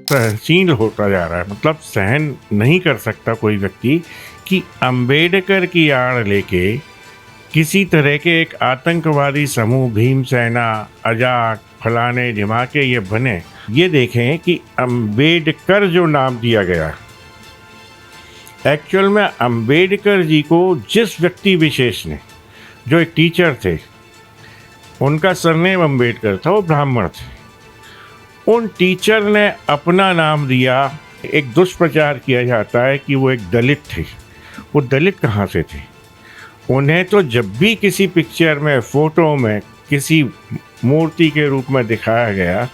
तहसीन होता जा रहा है। मतलब सहन नहीं कर सकता कोई व्यक्ति कि अंबेडकर की आड़ लेके किसी तरह के एक आतंकवादी समूह भीमसेना, अजाक, फलाने ढिमाके ये बने। ये देखें कि अंबेडकर जो नाम दिया गया, एक्चुअल में अंबेडकर जी को जिस व्यक्ति विशेष ने, जो एक टीचर थे, उनका सरनेम अंबेडकर था, वो ब्राह्मण थे, उन टीचर ने अपना नाम दिया। एक दुष्प्रचार किया जाता है कि वो एक दलित थे। वो दलित कहाँ से थे? उन्हें तो जब भी किसी पिक्चर में, फोटो में, किसी मूर्ति के रूप में दिखाया गया,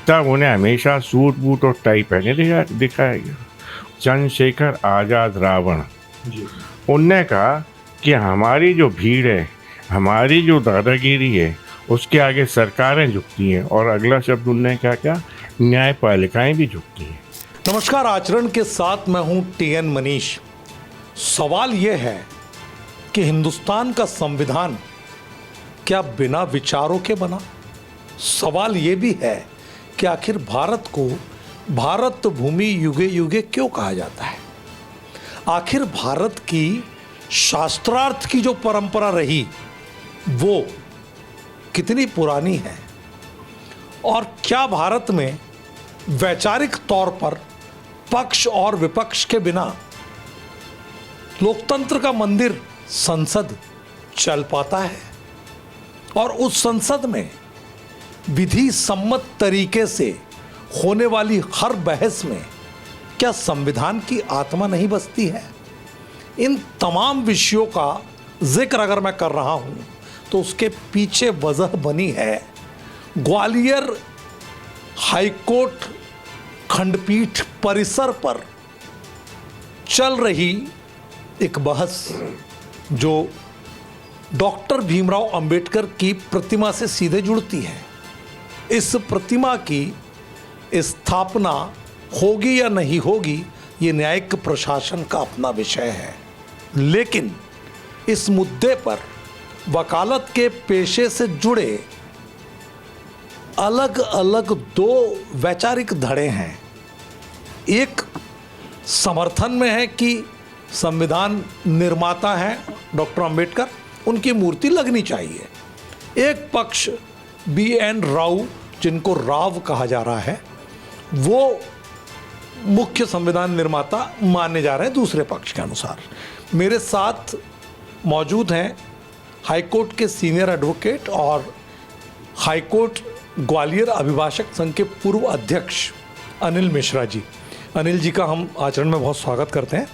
तब उन्हें हमेशा सूट बूट और टाई पहने दिखाया गया। चंद्रशेखर आज़ाद रावण, उनने कहा कि हमारी जो भीड़ है, हमारी जो दादागिरी है, उसके आगे सरकारें झुकती हैं। और अगला शब्द उनने क्या, न्यायपालिकाएं भी झुकती हैं। नमस्कार, आचरण के साथ मैं हूं TN मनीष। सवाल यह है कि हिंदुस्तान का संविधान क्या बिना विचारों के बना? सवाल यह भी है कि आखिर भारत को भारत भूमि युगे युगे क्यों कहा जाता है? आखिर भारत की शास्त्रार्थ की जो परंपरा रही वो कितनी पुरानी है? और क्या भारत में वैचारिक तौर पर पक्ष और विपक्ष के बिना लोकतंत्र का मंदिर संसद चल पाता है? और उस संसद में विधि सम्मत तरीके से होने वाली हर बहस में क्या संविधान की आत्मा नहीं बसती है? इन तमाम विषयों का जिक्र अगर मैं कर रहा हूं तो उसके पीछे वजह बनी है ग्वालियर हाईकोर्ट खंडपीठ परिसर पर चल रही एक बहस जो डॉक्टर भीमराव अंबेडकर की प्रतिमा से सीधे जुड़ती है। इस प्रतिमा की स्थापना होगी या नहीं होगी, ये न्यायिक प्रशासन का अपना विषय है। लेकिन इस मुद्दे पर वकालत के पेशे से जुड़े अलग अलग दो वैचारिक धड़े हैं। एक समर्थन में है कि संविधान निर्माता हैं डॉक्टर अंबेडकर, उनकी मूर्ति लगनी चाहिए। एक पक्ष BN राव, जिनको राव कहा जा रहा है, वो मुख्य संविधान निर्माता माने जा रहे हैं दूसरे पक्ष के अनुसार। मेरे साथ मौजूद हैं हाईकोर्ट के सीनियर एडवोकेट और हाईकोर्ट ग्वालियर अभिभाषक संघ के पूर्व अध्यक्ष अनिल मिश्रा जी। अनिल जी का हम आचरण में बहुत स्वागत करते हैं।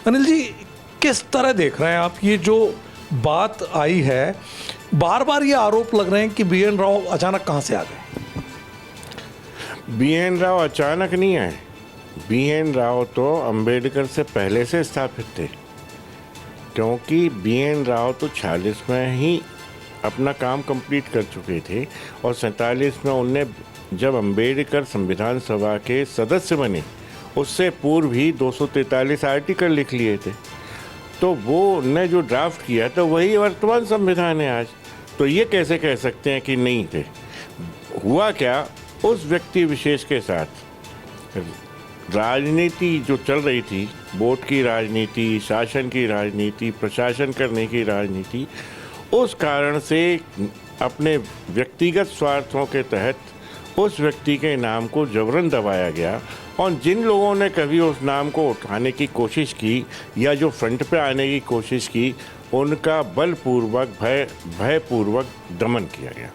अनिल जी, किस तरह देख रहे हैं आप ये जो बात आई है? बार बार ये आरोप लग रहे हैं कि BN राव अचानक कहाँ से आ गए? BN राव अचानक नहीं आए। BN राव तो अंबेडकर से पहले से स्थापित थे, क्योंकि BN राव तो 46 में ही अपना काम कंप्लीट कर चुके थे और 47 में उनने, जब अंबेडकर संविधान सभा के सदस्य बने, उससे पूर्व ही 243 आर्टिकल लिख लिए थे। तो वो ने जो ड्राफ्ट किया था वही वर्तमान संविधान है आज। तो ये कैसे कह सकते हैं कि नहीं थे? हुआ क्या, उस व्यक्ति विशेष के साथ राजनीति जो चल रही थी, वोट की राजनीति, शासन की राजनीति, प्रशासन करने की राजनीति, उस कारण से अपने व्यक्तिगत स्वार्थों के तहत उस व्यक्ति के नाम को जबरन दबाया गया। और जिन लोगों ने कभी उस नाम को उठाने की कोशिश की या जो फ्रंट पे आने की कोशिश की, उनका बलपूर्वक, भयपूर्वक दमन किया गया।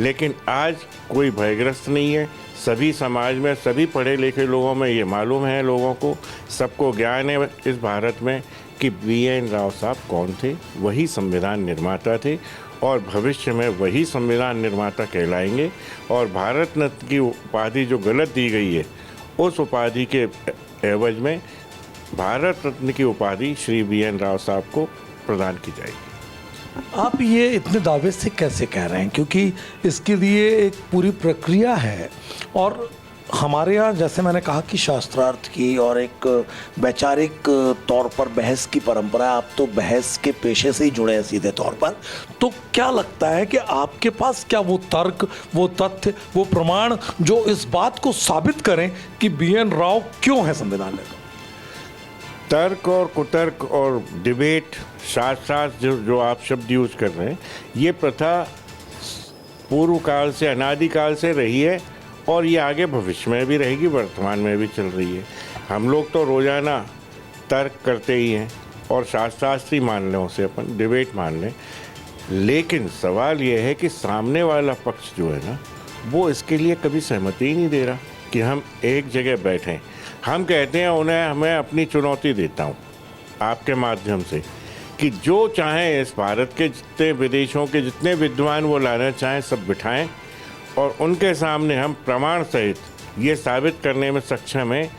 लेकिन आज कोई भयग्रस्त नहीं है। सभी समाज में, सभी पढ़े लिखे लोगों में ये मालूम है, लोगों को, सबको ज्ञान है इस भारत में कि BN राव साहब कौन थे। वही संविधान निर्माता थे और भविष्य में वही संविधान निर्माता कहलाएंगे। और भारत रत्न की उपाधि जो गलत दी गई है, उस उपाधि के एवज में भारत रत्न की उपाधि श्री BN राव साहब को प्रदान की जाएगी। आप ये इतने दावे से कैसे कह रहे हैं? क्योंकि इसके लिए एक पूरी प्रक्रिया है और हमारे यहाँ जैसे मैंने कहा कि शास्त्रार्थ की और एक वैचारिक तौर पर बहस की परंपरा है, आप तो बहस के पेशे से ही जुड़े हैं सीधे तौर पर, तो क्या लगता है कि आपके पास क्या वो तर्क, वो तथ्य, वो प्रमाण जो इस बात को साबित करें कि BN राव क्यों है संविधान लेखक? तर्क और कुतर्क और डिबेट, शास्त्रार्थ जो आप शब्द यूज कर रहे हैं, ये प्रथा पूर्व काल से, अनादिकाल से रही है और ये आगे भविष्य में भी रहेगी, वर्तमान में भी चल रही है। हम लोग तो रोजाना तर्क करते ही हैं और शास्त्रार्थी मान लें, उसे अपन डिबेट मान लें, लेकिन सवाल ये है कि सामने वाला पक्ष जो है ना, वो इसके लिए कभी सहमति ही नहीं दे रहा कि हम एक जगह बैठें। हम कहते हैं उन्हें, मैं अपनी चुनौती देता हूँ आपके माध्यम से कि जो चाहें इस भारत के जितने विदेशों के जितने विद्वान वो लाना चाहें सब बिठाएं और उनके सामने हम प्रमाण सहित ये साबित करने में सक्षम हैं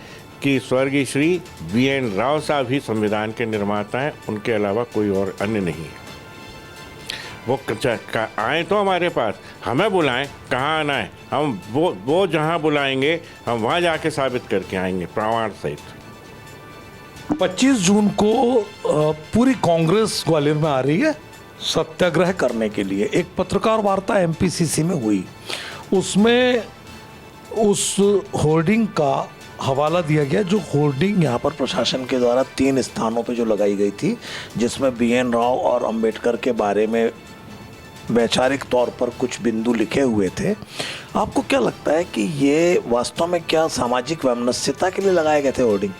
कि स्वर्गीय श्री BN राव साहब ही संविधान के निर्माता हैं, उनके अलावा कोई और अन्य नहीं है। वो आए तो हमारे पास, हमें बुलाएं, कहाँ आना है, हम वो जहाँ बुलाएंगे हम वहाँ जाके साबित करके आएंगे प्रमाण सहित। 25 जून को पूरी कांग्रेस ग्वालियर में आ रही है सत्याग्रह करने के लिए। एक पत्रकार वार्ता MPCC में हुई, उसमें उस होर्डिंग का हवाला दिया गया, जो होर्डिंग यहाँ पर प्रशासन के द्वारा 3 स्थानों पे जो लगाई गई थी, जिसमें BN राव और अंबेडकर के बारे में वैचारिक तौर पर कुछ बिंदु लिखे हुए थे। आपको क्या लगता है कि ये वास्तव में क्या सामाजिक वैमनस्यता के लिए लगाए गए थे होर्डिंग?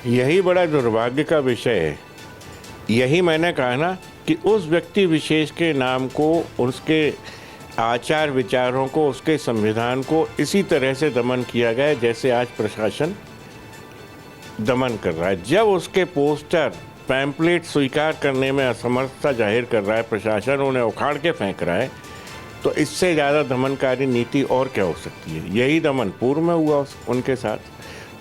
यही बड़ा दुर्भाग्य का विषय है। यही मैंने कहा ना कि उस व्यक्ति विशेष के नाम को, उसके आचार विचारों को, उसके संविधान को इसी तरह से दमन किया गया है जैसे आज प्रशासन दमन कर रहा है। जब उसके पोस्टर, पैम्पलेट स्वीकार करने में असमर्थता जाहिर कर रहा है प्रशासन, उन्हें उखाड़ के फेंक रहा है, तो इससे ज़्यादा दमनकारी नीति और क्या हो सकती है? यही दमन पूर्व में हुआ उनके साथ।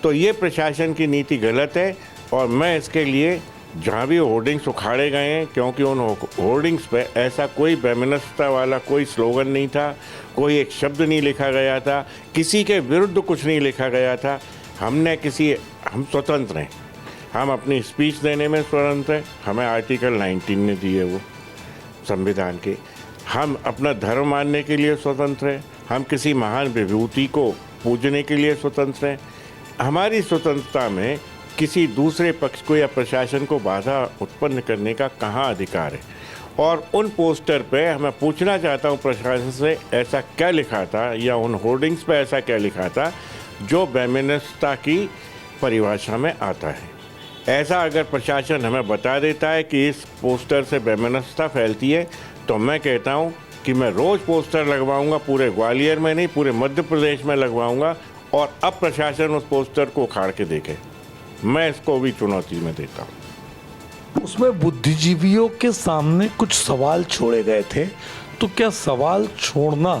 तो ये प्रशासन की नीति गलत है और मैं इसके लिए जहाँ भी होर्डिंग्स उखाड़े गए हैं, क्योंकि उन होर्डिंग्स पे ऐसा कोई वैमनस्यता वाला कोई स्लोगन नहीं था, कोई एक शब्द नहीं लिखा गया था, किसी के विरुद्ध कुछ नहीं लिखा गया था। हम स्वतंत्र हैं, हम अपनी स्पीच देने में स्वतंत्र हैं, हमें आर्टिकल 19 ने दिए वो संविधान के। हम अपना धर्म मानने के लिए स्वतंत्र हैं, हम किसी महान विभूति को पूजने के लिए स्वतंत्र हैं। हमारी स्वतंत्रता में किसी दूसरे पक्ष को या प्रशासन को बाधा उत्पन्न करने का कहाँ अधिकार है? और उन पोस्टर पे मैं पूछना चाहता हूँ प्रशासन से, ऐसा क्या लिखा था या उन होर्डिंग्स पे ऐसा क्या लिखा था जो वैमनस्यता की परिभाषा में आता है? ऐसा अगर प्रशासन हमें बता देता है कि इस पोस्टर से वैमनस्यता फैलती है, तो मैं कहता हूँ कि मैं रोज़ पोस्टर लगवाऊंगा, पूरे ग्वालियर में नहीं पूरे मध्य प्रदेश में लगवाऊंगा, और अब प्रशासन उस पोस्टर को उखाड़ के देखे। मैं इसको भी चुनौती में देता हूँ। उसमें बुद्धिजीवियों के सामने कुछ सवाल छोड़े गए थे, तो क्या सवाल छोड़ना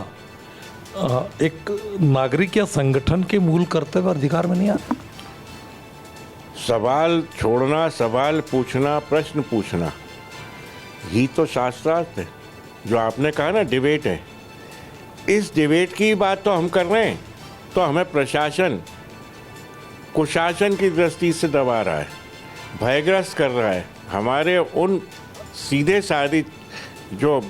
एक नागरिक या संगठन के मूल कर्तव्य अधिकार में नहीं आता? सवाल छोड़ना, सवाल पूछना, प्रश्न पूछना, ही तो शास्त्रार्थ है। जो आपने कहा ना डिबेट है, इस डिबेट की बात तो हम कर रहे हैं, तो हमें प्रशासन कुशासन की दृष्टि से दबा रहा है, भयग्रस्त कर रहा है। हमारे उन सीधे साधे जो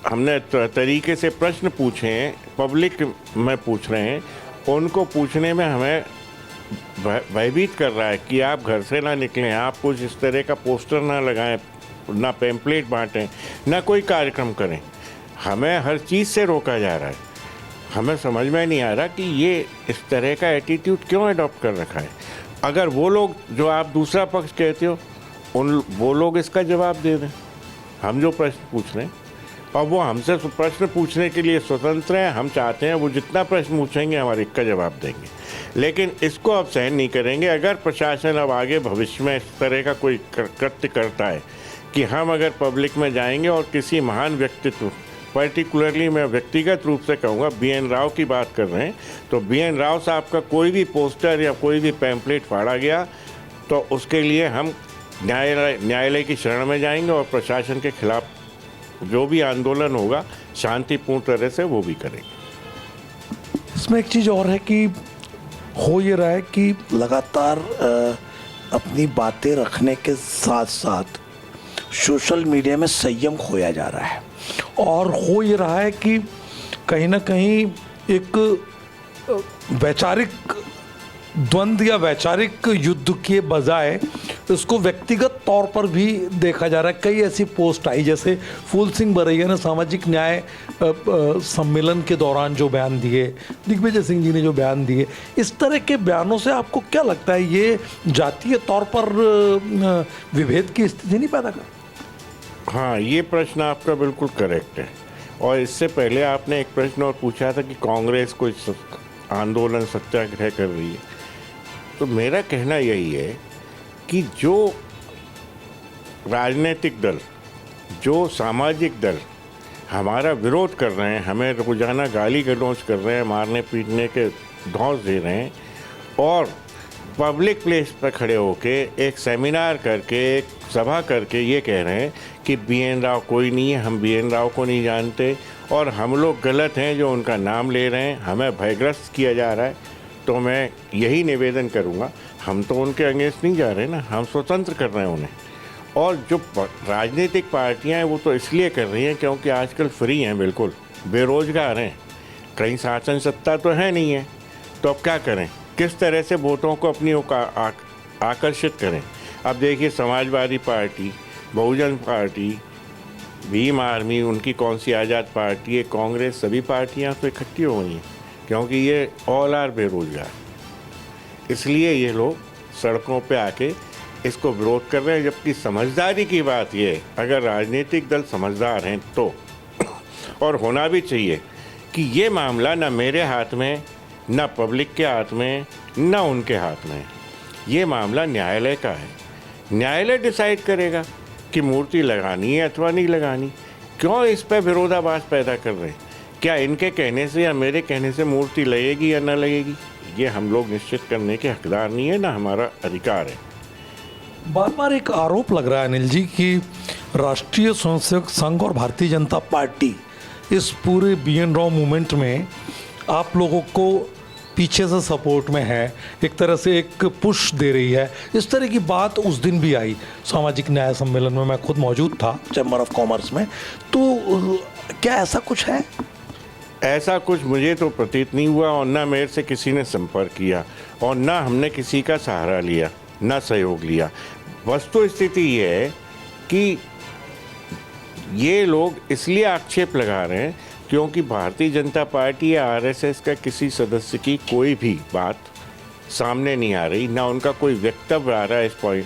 हमने तरीके से प्रश्न पूछे हैं, पब्लिक में पूछ रहे हैं, उनको पूछने में हमें भयभीत कर रहा है कि आप घर से ना निकलें, आप कुछ इस तरह का पोस्टर ना लगाएं, ना पैम्पलेट बांटें, ना कोई कार्यक्रम करें। हमें हर चीज़ से रोका जा रहा है। हमें समझ में नहीं आ रहा कि ये इस तरह का एटीट्यूड क्यों अडॉप्ट कर रखा है। अगर वो लोग जो आप दूसरा पक्ष कहते हो, वो लोग इसका जवाब दे दें, हम जो प्रश्न पूछ रहे हैं, और वो हमसे प्रश्न पूछने के लिए स्वतंत्र हैं। हम चाहते हैं वो जितना प्रश्न पूछेंगे हमारे का जवाब देंगे, लेकिन इसको अब सहन नहीं करेंगे। अगर प्रशासन अब आगे भविष्य में इस तरह का कोई कृत्य करता है कि हम अगर पब्लिक में जाएंगे और किसी महान व्यक्तित्व, पर्टिकुलरली मैं व्यक्तिगत रूप से कहूँगा, BN राव की बात कर रहे हैं, तो BN राव साहब का कोई भी पोस्टर या कोई भी पैम्पलेट फाड़ा गया तो उसके लिए हम न्यायालय की शरण में जाएंगे और प्रशासन के खिलाफ जो भी आंदोलन होगा शांतिपूर्ण तरह से वो भी करेंगे। इस इसमें एक चीज़ और है कि हो ये रहा है कि लगातार अपनी बातें रखने के साथ साथ सोशल मीडिया में संयम खोया जा रहा है, और हो ये रहा है कि कहीं ना कहीं एक वैचारिक द्वंद्व या वैचारिक युद्ध के बजाय इसको व्यक्तिगत तौर पर भी देखा जा रहा है। कई ऐसी पोस्ट आई, जैसे फूल सिंह बरैया ने सामाजिक न्याय सम्मेलन के दौरान जो बयान दिए, दिग्विजय सिंह जी ने जो बयान दिए, इस तरह के बयानों से आपको क्या लगता है ये जातीय तौर पर विभेद की स्थिति नहीं पैदा कर? हाँ, ये प्रश्न आपका बिल्कुल करेक्ट है। और इससे पहले आपने एक प्रश्न और पूछा था कि कांग्रेस कोई आंदोलन सत्याग्रह कर रही है। तो मेरा कहना यही है कि जो राजनीतिक दल, जो सामाजिक दल हमारा विरोध कर रहे हैं, हमें रोजाना गाली गलौज कर रहे हैं, मारने पीटने के धौंस दे रहे हैं, और पब्लिक प्लेस पर खड़े होके एक सेमिनार करके, एक सभा करके ये कह रहे हैं कि BN राव कोई नहीं है, हम BN राव को नहीं जानते और हम लोग गलत हैं जो उनका नाम ले रहे हैं, हमें भयग्रस्त किया जा रहा है, तो मैं यही निवेदन करूँगा, हम तो उनके अगेंस्ट नहीं जा रहे ना, हम स्वतंत्र कर रहे हैं उन्हें। और जो राजनीतिक पार्टियां हैं वो तो इसलिए कर रही हैं क्योंकि आजकल फ्री हैं, बिल्कुल बेरोजगार हैं, कहीं शासन सत्ता तो है नहीं है, तो अब क्या करें, किस तरह से वोटों को अपनी ओर आकर्षित करें। अब देखिए, समाजवादी पार्टी, बहुजन पार्टी, भीम आर्मी, उनकी कौन सी आज़ाद पार्टी है, कांग्रेस, सभी पार्टियां तो इकट्ठी हो गई हैं क्योंकि ये ऑल आर बेरोजगार, इसलिए ये लोग सड़कों पे आके इसको विरोध कर रहे हैं। जबकि समझदारी की बात ये है, अगर राजनीतिक दल समझदार हैं तो और होना भी चाहिए कि ये मामला ना मेरे हाथ में, ना पब्लिक के हाथ में, ना उनके हाथ में, ये मामला न्यायालय का है। न्यायालय डिसाइड करेगा कि मूर्ति लगानी है अथवा नहीं लगानी। क्यों इस पर विरोधाभास पैदा कर रहे हैं? क्या इनके कहने से या मेरे कहने से मूर्ति लगेगी या न लगेगी, ये हम लोग निश्चित करने के हकदार नहीं है, ना हमारा अधिकार है। बार बार एक आरोप लग रहा है अनिल जी कि राष्ट्रीय स्वयंसेवक संघ और भारतीय जनता पार्टी इस पूरे BN राव मूवमेंट में आप लोगों को पीछे से सपोर्ट में है, एक तरह से एक पुश दे रही है। इस तरह की बात उस दिन भी आई सामाजिक न्याय सम्मेलन में, मैं खुद मौजूद था चैम्बर ऑफ कॉमर्स में। तो क्या ऐसा कुछ है? ऐसा कुछ मुझे तो प्रतीत नहीं हुआ, और ना मेरे से किसी ने संपर्क किया, और ना हमने किसी का सहारा लिया, ना सहयोग लिया। वस्तु स्थिति ये है कि ये लोग इसलिए आक्षेप लगा रहे हैं क्योंकि भारतीय जनता पार्टी या RSS का किसी सदस्य की कोई भी बात सामने नहीं आ रही, ना उनका कोई वक्तव्य आ रहा है इस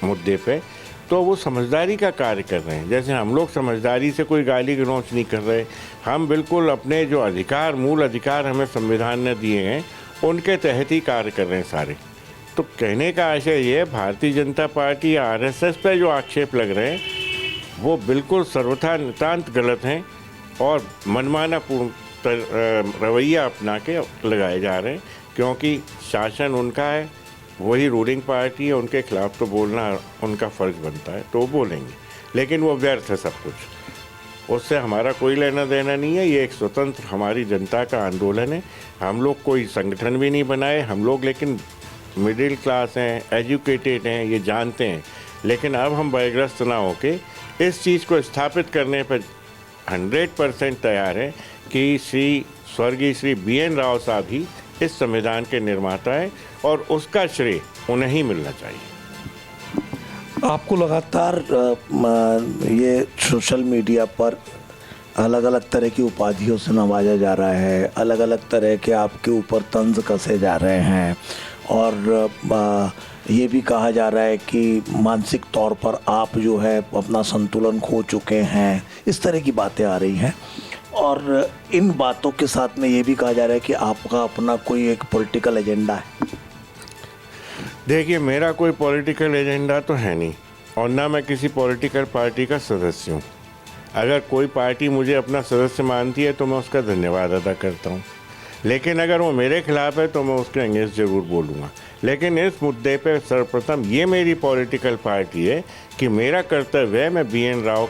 मुद्दे पे, तो वो समझदारी का कार्य कर रहे हैं। जैसे हम लोग समझदारी से कोई गाली गलौच नहीं कर रहे, हम बिल्कुल अपने जो अधिकार, मूल अधिकार हमें संविधान ने दिए हैं, उनके तहत ही कार्य कर रहे हैं सारे। तो कहने का आशय ये है, भारतीय जनता पार्टी या RSS पे जो आक्षेप लग रहे हैं वो बिल्कुल सर्वथा नितांत गलत हैं और मनमाना पूर्ण रवैया अपना के लगाए जा रहे हैं, क्योंकि शासन उनका है, वही रूलिंग पार्टी है, उनके खिलाफ तो बोलना उनका फ़र्ज बनता है, तो वो बोलेंगे, लेकिन वो व्यर्थ है सब कुछ, उससे हमारा कोई लेना देना नहीं है। ये एक स्वतंत्र हमारी जनता का आंदोलन है। हम लोग कोई संगठन भी नहीं बनाए, हम लोग लेकिन मिडिल क्लास हैं, एजुकेटेड हैं, ये जानते हैं, लेकिन अब हम भयग्रस्त ना होके इस चीज़ को स्थापित करने पर 100% तैयार हैं कि स्वर्गीय श्री BN राव साहब ही इस संविधान के निर्माता हैं और उसका श्रेय उन्हें ही मिलना चाहिए। आपको लगातार ये सोशल मीडिया पर अलग अलग तरह की उपाधियों से नवाजा जा रहा है, अलग अलग तरह के आपके ऊपर तंज कसे जा रहे हैं, और ये भी कहा जा रहा है कि मानसिक तौर पर आप जो है अपना संतुलन खो चुके हैं, इस तरह की बातें आ रही हैं। और इन बातों के साथ में ये भी कहा जा रहा है कि आपका अपना कोई एक पॉलिटिकल एजेंडा है। देखिए, मेरा कोई पॉलिटिकल एजेंडा तो है नहीं, और ना मैं किसी पॉलिटिकल पार्टी का सदस्य हूँ। अगर कोई पार्टी मुझे अपना सदस्य मानती है तो मैं उसका धन्यवाद अदा करता हूँ, लेकिन अगर वो मेरे खिलाफ है तो मैं उसके अगेंस्ट ज़रूर बोलूँगा। लेकिन इस मुद्दे पे सर्वप्रथम ये मेरी पॉलिटिकल पार्टी है कि मेरा कर्तव्य है, मैं BN राव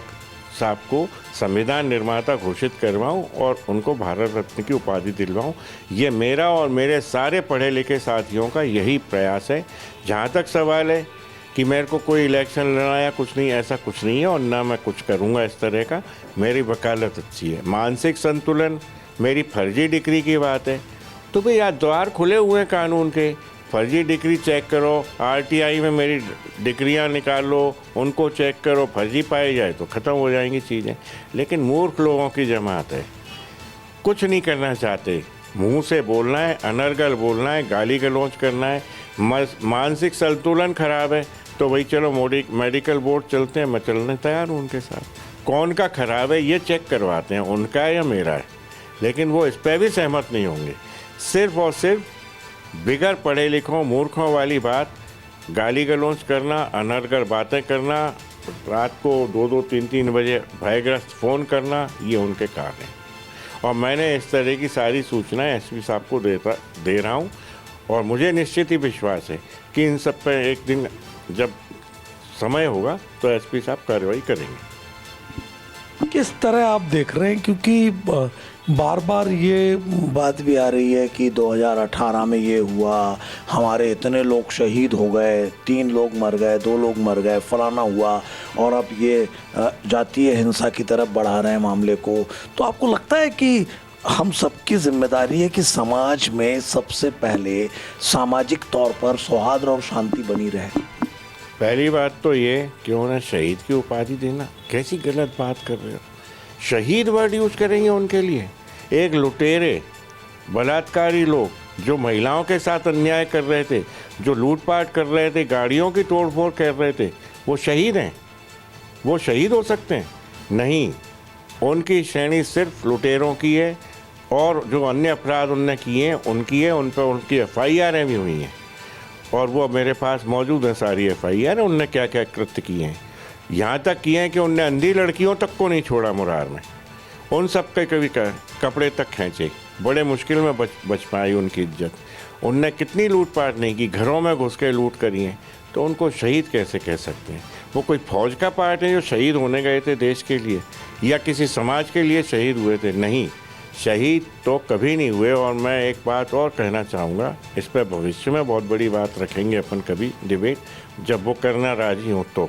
साहब को संविधान निर्माता घोषित करवाऊं और उनको भारत रत्न की उपाधि दिलवाऊं। ये मेरा और मेरे सारे पढ़े लिखे साथियों का यही प्रयास है। जहाँ तक सवाल है कि मेरे को कोई इलेक्शन लड़ना या कुछ नहीं, ऐसा कुछ नहीं है और ना मैं कुछ करूँगा इस तरह का। मेरी वकालत अच्छी है। मानसिक संतुलन मेरी फर्जी डिग्री की बात है तो भाई यार द्वार खुले हुए हैं कानून के। फर्जी डिग्री चेक करो, आरटीआई में मेरी डिग्रियां निकालो, उनको चेक करो, फर्जी पाई जाए तो ख़त्म हो जाएंगी चीज़ें। लेकिन मूर्ख लोगों की जमात है, कुछ नहीं करना चाहते, मुंह से बोलना है, अनर्गल बोलना है, गाली गलौज करना है। मानसिक संतुलन खराब है तो भाई चलो मेडिकल बोर्ड चलते हैं, मैं चलने तैयार हूँ उनके साथ। कौन का खराब है ये चेक करवाते हैं, उनका है या मेरा है। लेकिन वो इस पर भी सहमत नहीं होंगे। सिर्फ और सिर्फ बिगड़ पढ़े लिखों मूर्खों वाली बात, गाली गलौज करना, अनर्गल बातें करना, रात को 2-2, 3-3 बजे भयग्रस्त फ़ोन करना, ये उनके काम हैं। और मैंने इस तरह की सारी सूचनाएं एसपी साहब को दे रहा हूं और मुझे निश्चित ही विश्वास है कि इन सब पर एक दिन जब समय होगा तो एसपी साहब कार्रवाई करेंगे। किस तरह आप देख रहे हैं, क्योंकि बार बार ये बात भी आ रही है कि 2018 में ये हुआ, हमारे इतने लोग शहीद हो गए, 3 लोग मर गए, 2 लोग मर गए, फलाना हुआ, और अब ये जातीय हिंसा की तरफ बढ़ा रहे हैं मामले को। तो आपको लगता है कि हम सबकी जिम्मेदारी है कि समाज में सबसे पहले सामाजिक तौर पर सौहार्द और शांति बनी रहे? पहली बात तो ये कि उन्हें शहीद की उपाधि देना, कैसी गलत बात कर रहे हो। शहीद वर्ड यूज करेंगे उनके लिए? एक लुटेरे बलात्कारी लोग जो महिलाओं के साथ अन्याय कर रहे थे, जो लूटपाट कर रहे थे, गाड़ियों की तोड़फोड़ कर रहे थे, वो शहीद हैं? वो शहीद हो सकते हैं? नहीं, उनकी श्रेणी सिर्फ लुटेरों की है और जो अन्य अपराध उनने किए हैं उनकी है। उन पर उनकी एफआईआरें भी हुई हैं और वो मेरे पास मौजूद है सारी एफआईआर। उनने क्या क्या कृत्य किए हैं, यहाँ तक किए हैं कि उनने अंधी लड़कियों तक को नहीं छोड़ा मुरार में, उन सब के कभी कपड़े तक खींचे, बड़े मुश्किल में बच पाई उनकी इज्जत। उनने कितनी लूटपाट नहीं की, घरों में घुस के लूट करी है, तो उनको शहीद कैसे कह सकते हैं? वो कोई फौज का पार्ट है जो शहीद होने गए थे देश के लिए या किसी समाज के लिए शहीद हुए थे? नहीं, शहीद तो कभी नहीं हुए। और मैं एक बात और कहना चाहूँगा, इस पर भविष्य में बहुत बड़ी बात रखेंगे अपन कभी डिबेट, जब वो करना राजी हो तो,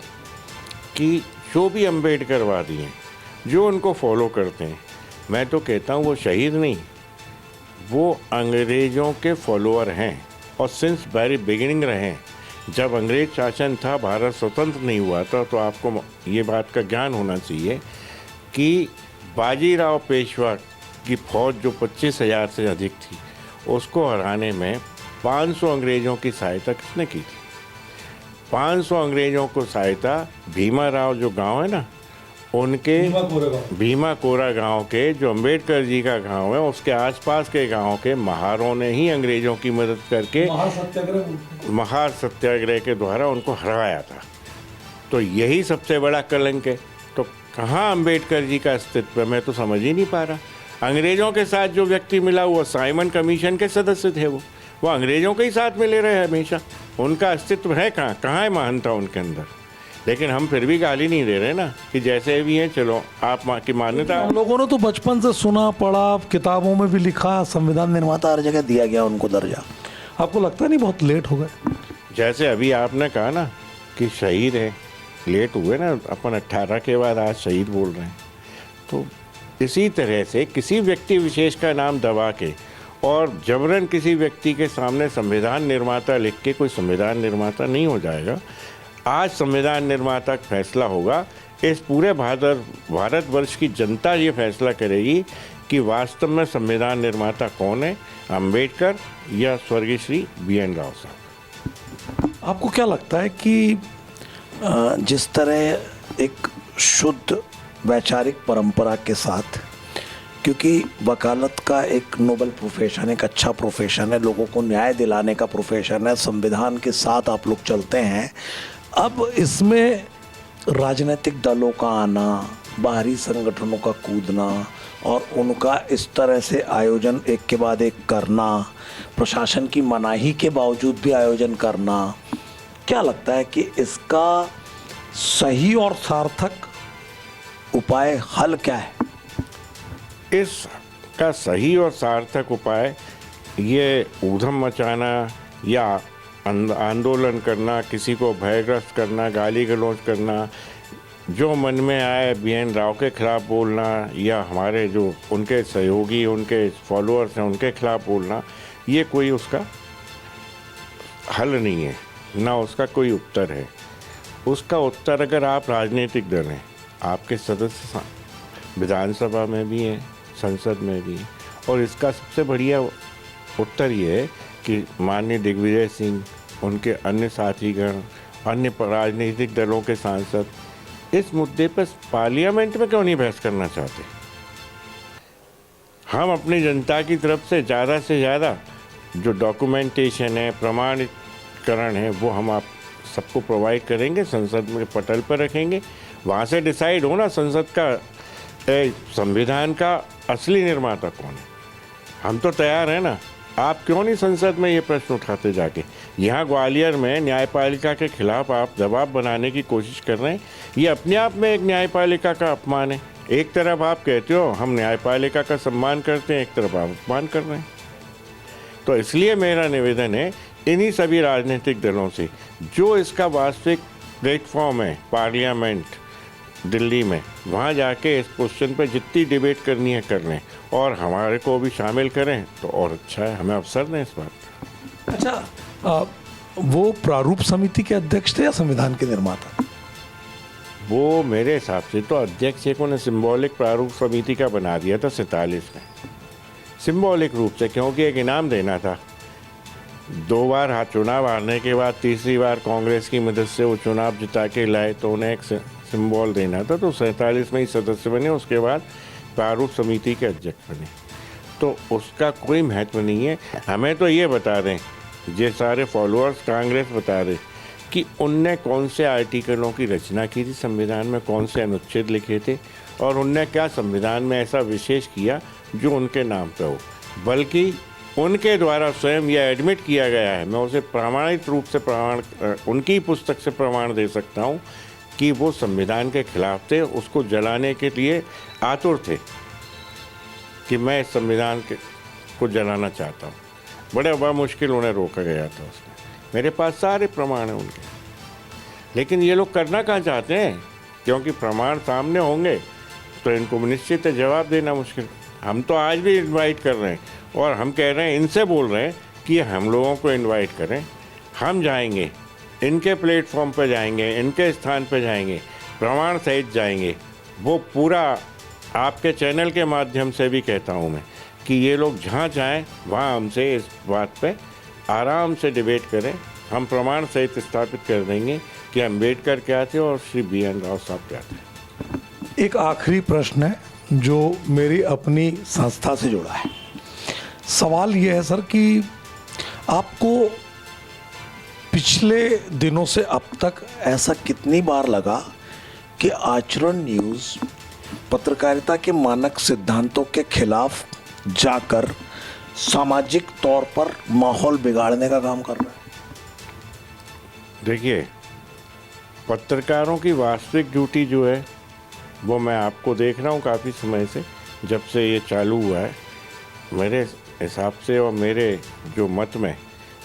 कि जो भी अम्बेडकरवादी हैं, जो उनको फॉलो करते हैं, मैं तो कहता हूँ वो शहीद नहीं, वो अंग्रेज़ों के फॉलोअर हैं और सिंस वेरी बिगिनिंग रहे। जब अंग्रेज शासन था, भारत स्वतंत्र नहीं हुआ था, तो आपको ये बात का ज्ञान होना चाहिए कि बाजीराव पेशवा की फौज जो 25,000 से अधिक थी, उसको हराने में 500 अंग्रेज़ों की सहायता किसने की थी? 500 अंग्रेज़ों को सहायता भीमा राव जो गांव है ना, उनके भीमा कोरा गांव के, जो अंबेडकर जी का गांव है, उसके आसपास के गांव के महारों ने ही अंग्रेज़ों की मदद करके महार सत्याग्रह के द्वारा उनको हराया था। तो यही सबसे बड़ा कलंक है। तो कहाँ अंबेडकर जी का अस्तित्व है? मैं तो समझ ही नहीं पा रहा। अंग्रेज़ों के साथ जो व्यक्ति मिला हुआ, साइमन कमीशन के सदस्य थे, वो अंग्रेज़ों के ही साथ मिले रहे हमेशा। उनका अस्तित्व है कहाँ? कहाँ है महानता उनके अंदर? लेकिन हम फिर भी गाली नहीं दे रहे ना कि जैसे भी हैं चलो आप की मान्यता। हम लोगों ने तो बचपन से सुना पढ़ा, किताबों में भी लिखा, संविधान निर्माता हर जगह दिया गया उनको दर्जा। आपको लगता नहीं बहुत लेट हो गए? जैसे अभी आपने कहा ना कि शहीद है, लेट हुए ना, अपन 18 के बाद आज शहीद बोल रहे हैं। तो इसी तरह से किसी व्यक्ति विशेष का नाम दबा के और जबरन किसी व्यक्ति के सामने संविधान निर्माता लिख के कोई संविधान निर्माता नहीं हो जाएगा। आज संविधान निर्माता का फैसला होगा। इस पूरे भारतवर्ष की जनता ये फैसला करेगी कि वास्तव में संविधान निर्माता कौन है, अंबेडकर या स्वर्गीय श्री BN राव साहब। आपको क्या लगता है कि जिस तरह एक शुद्ध वैचारिक परंपरा के साथ, क्योंकि वकालत का एक नोबल प्रोफेशन, एक अच्छा प्रोफेशन है, लोगों को न्याय दिलाने का प्रोफेशन है, संविधान के साथ आप लोग चलते हैं, अब इसमें राजनीतिक दलों का आना, बाहरी संगठनों का कूदना और उनका इस तरह से आयोजन एक के बाद एक करना, प्रशासन की मनाही के बावजूद भी आयोजन करना, क्या लगता है कि इसका सही और सार्थक उपाय, हल क्या है? इसका सही और सार्थक उपाय ये ऊधम मचाना या आंदोलन करना, किसी को भयग्रस्त करना, गाली गलौज करना, जो मन में आए BN राव के खिलाफ बोलना या हमारे जो उनके सहयोगी, उनके फॉलोअर्स हैं उनके खिलाफ बोलना, ये कोई उसका हल नहीं है, ना उसका कोई उत्तर है। उसका उत्तर अगर आप राजनीतिक दल हैं, आपके सदस्य विधानसभा में भी हैं, संसद में भी हैं, और इसका सबसे बढ़िया उत्तर ये है कि माननीय दिग्विजय सिंह, उनके अन्य साथीगण, अन्य राजनीतिक दलों के सांसद इस मुद्दे पर पार्लियामेंट में क्यों नहीं बहस करना चाहते। हम अपनी जनता की तरफ से ज़्यादा जो डॉक्यूमेंटेशन है, प्रमाणीकरण है, वो हम आप सबको प्रोवाइड करेंगे, संसद में पटल पर रखेंगे। वहाँ से डिसाइड होना संसद का संविधान का असली निर्माता कौन है। हम तो तैयार हैं ना। आप क्यों नहीं संसद में ये प्रश्न उठाते जाके। यहाँ ग्वालियर में न्यायपालिका के खिलाफ आप दबाव बनाने की कोशिश कर रहे हैं, ये अपने आप में एक न्यायपालिका का अपमान है। एक तरफ आप कहते हो हम न्यायपालिका का सम्मान करते हैं, एक तरफ आप अपमान कर रहे हैं। तो इसलिए मेरा निवेदन है इन्हीं सभी राजनीतिक दलों से, जो इसका वास्तविक प्लेटफॉर्म है पार्लियामेंट दिल्ली में, वहाँ जाके इस क्वेश्चन पे जितनी डिबेट करनी है कर लें और हमारे को भी शामिल करें तो और अच्छा है, हमें अवसर दें इस बात। अच्छा, वो प्रारूप समिति के अध्यक्ष थे या संविधान के निर्माता? वो मेरे हिसाब से तो अध्यक्ष एक उन्हें सिंबॉलिक प्रारूप समिति का बना दिया था 47 में, सिंबॉलिक रूप से, क्योंकि एक इनाम देना था। 2 बार चुनाव हारने के बाद तीसरी बार कांग्रेस की मदद से वो चुनाव जिता के लाए, तो उन्हें एक सिंबल देना था, तो 47 में ही सदस्य बने, उसके बाद प्रारूप समिति के अध्यक्ष बने। तो उसका कोई महत्व नहीं है। हमें तो ये बता दें, ये सारे फॉलोअर्स कांग्रेस बता दें कि उनने कौन से आर्टिकलों की रचना की थी संविधान में, कौन से अनुच्छेद लिखे थे, और उनने क्या संविधान में ऐसा विशेष किया जो उनके नाम पे हो। बल्कि उनके द्वारा स्वयं यह एडमिट किया गया है, मैं उसे प्रमाणित रूप से उनकी पुस्तक से प्रमाण दे सकता हूँ कि वो संविधान के खिलाफ थे, उसको जलाने के लिए आतुर थे कि मैं इस संविधान को जलाना चाहता हूँ। बड़ा मुश्किल उन्हें रोका गया था उसमें। मेरे पास सारे प्रमाण हैं उनके, लेकिन ये लोग करना कहाँ चाहते हैं, क्योंकि प्रमाण सामने होंगे तो इनको निश्चित जवाब देना मुश्किल। हम तो आज भी इनवाइट कर रहे हैं और हम कह रहे हैं, इनसे बोल रहे हैं कि हम लोगों को इनवाइट करें, हम जाएंगे, इनके प्लेटफॉर्म पर जाएंगे, इनके स्थान पर जाएंगे, प्रमाण सहित जाएंगे। वो पूरा आपके चैनल के माध्यम से भी कहता हूँ मैं कि ये लोग जहाँ जाएँ वहाँ हमसे इस बात पे आराम से डिबेट करें। हम प्रमाण सहित स्थापित कर देंगे कि अम्बेडकर क्या थे और श्री BN राव साहब क्या थे। एक आखिरी प्रश्न है जो मेरी अपनी संस्था से जुड़ा है। सवाल ये है सर कि आपको पिछले दिनों से अब तक ऐसा कितनी बार लगा कि आचरण न्यूज़ पत्रकारिता के मानक सिद्धांतों के खिलाफ जाकर सामाजिक तौर पर माहौल बिगाड़ने का काम कर रहा है? देखिए, पत्रकारों की वास्तविक ड्यूटी जो है वो मैं आपको देख रहा हूँ काफ़ी समय से, जब से ये चालू हुआ है। मेरे हिसाब से और मेरे जो मत में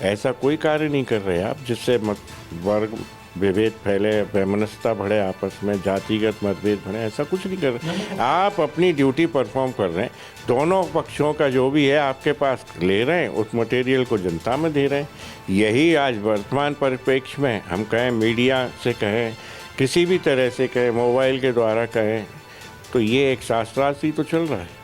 ऐसा कोई कार्य नहीं कर रहे आप जिससे वर्ग विभेद फैले, वैमनस्यता बढ़े, आपस में जातिगत मतभेद बढ़े, ऐसा कुछ नहीं कर रहे। आप अपनी ड्यूटी परफॉर्म कर रहे हैं। दोनों पक्षों का जो भी है आपके पास ले रहे हैं, उस मटेरियल को जनता में दे रहे हैं। यही आज वर्तमान परिप्रेक्ष्य में हम कहें, मीडिया से कहें, किसी भी तरह से कहें, मोबाइल के द्वारा कहें, तो ये एक शास्त्रार्थ तो चल रहा है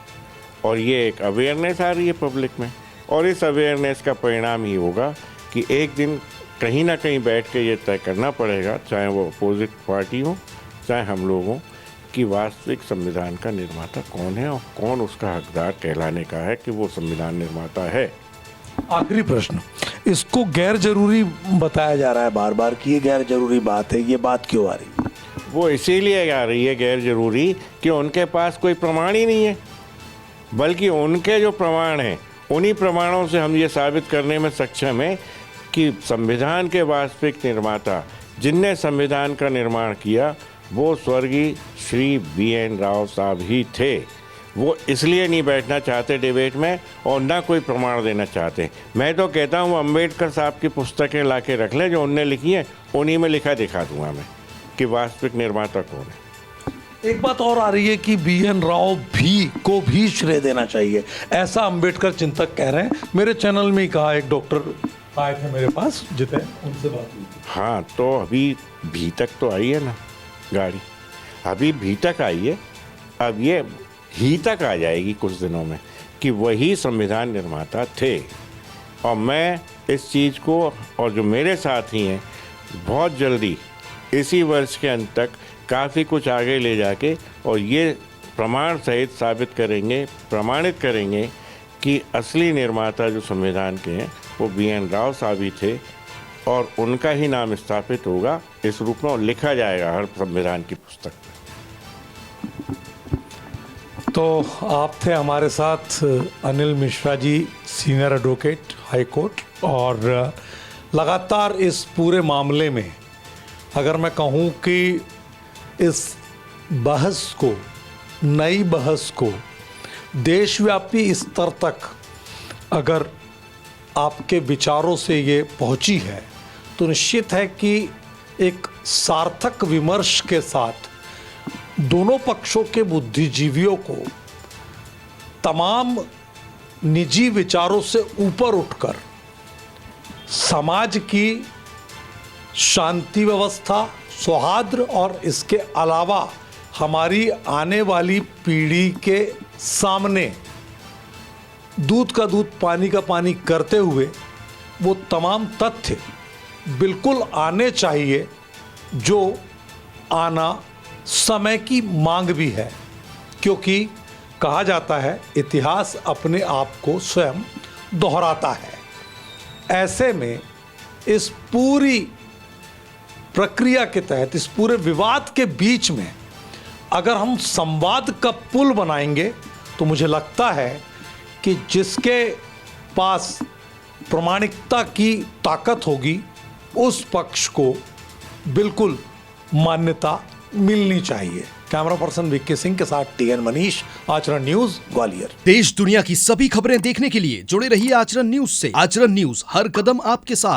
और ये एक अवेयरनेस आ रही है पब्लिक में। और इस अवेयरनेस का परिणाम ही होगा कि एक दिन कहीं ना कहीं बैठ के ये तय करना पड़ेगा, चाहे वो अपोजिट पार्टी हो चाहे हम लोग हों, कि वास्तविक संविधान का निर्माता कौन है और कौन उसका हकदार कहलाने का है कि वो संविधान निर्माता है। आखिरी प्रश्न, इसको गैर जरूरी बताया जा रहा है बार बार कि ये गैर जरूरी बात है, ये बात क्यों आ रही है? वो इसीलिए आ रही है गैर जरूरी कि उनके पास कोई प्रमाण ही नहीं है, बल्कि उनके जो प्रमाण हैं उन्हीं प्रमाणों से हम ये साबित करने में सक्षम हैं कि संविधान के वास्तविक निर्माता जिनने संविधान का निर्माण किया वो स्वर्गीय श्री BN राव साहब ही थे। वो इसलिए नहीं बैठना चाहते डिबेट में और ना कोई प्रमाण देना चाहते। मैं तो कहता हूँ अम्बेडकर साहब की पुस्तकें ला के रख लें जो उनने लिखी हैं, उन्हीं में लिखा दिखा दूंगा मैं कि वास्तविक निर्माता कौन है। एक बात और आ रही है कि BN राव को भी श्रेय देना चाहिए, ऐसा अंबेडकर चिंतक कह रहे हैं। मेरे चैनल में ही कहा, एक डॉक्टर आए थे मेरे पास जितने, उनसे बात हुई थी। हाँ, तो अभी भी तक तो आई है ना गाड़ी, अभी भी तक आई है, अब ये ही तक आ जाएगी कुछ दिनों में कि वही संविधान निर्माता थे। और मैं इस चीज़ को और जो मेरे साथी हैं बहुत जल्दी इसी वर्ष के अंत तक काफ़ी कुछ आगे ले जाके और ये प्रमाण सहित साबित करेंगे, प्रमाणित करेंगे कि असली निर्माता जो संविधान के हैं वो BN राव साहब ही थे और उनका ही नाम स्थापित होगा इस रूप में और लिखा जाएगा हर संविधान की पुस्तक में। तो आप थे हमारे साथ Anil Mishra ji, senior advocate high court, और लगातार इस पूरे मामले में अगर मैं कहूँ कि इस बहस को, नई बहस को देशव्यापी स्तर तक अगर आपके विचारों से ये पहुंची है तो निश्चित है कि एक सार्थक विमर्श के साथ दोनों पक्षों के बुद्धिजीवियों को तमाम निजी विचारों से ऊपर उठकर समाज की शांति व्यवस्था, सौहार्द और इसके अलावा हमारी आने वाली पीढ़ी के सामने दूध का दूध पानी का पानी करते हुए वो तमाम तथ्य बिल्कुल आने चाहिए जो आना समय की मांग भी है, क्योंकि कहा जाता है इतिहास अपने आप को स्वयं दोहराता है। ऐसे में इस पूरी प्रक्रिया के तहत, इस पूरे विवाद के बीच में अगर हम संवाद का पुल बनाएंगे तो मुझे लगता है कि जिसके पास प्रामाणिकता की ताकत होगी उस पक्ष को बिल्कुल मान्यता मिलनी चाहिए। कैमरा पर्सन विक्की सिंह के साथ TN मनीष, आचरण न्यूज, ग्वालियर। देश दुनिया की सभी खबरें देखने के लिए जुड़े रहिए आचरण न्यूज से। आचरण न्यूज, हर कदम आपके साथ।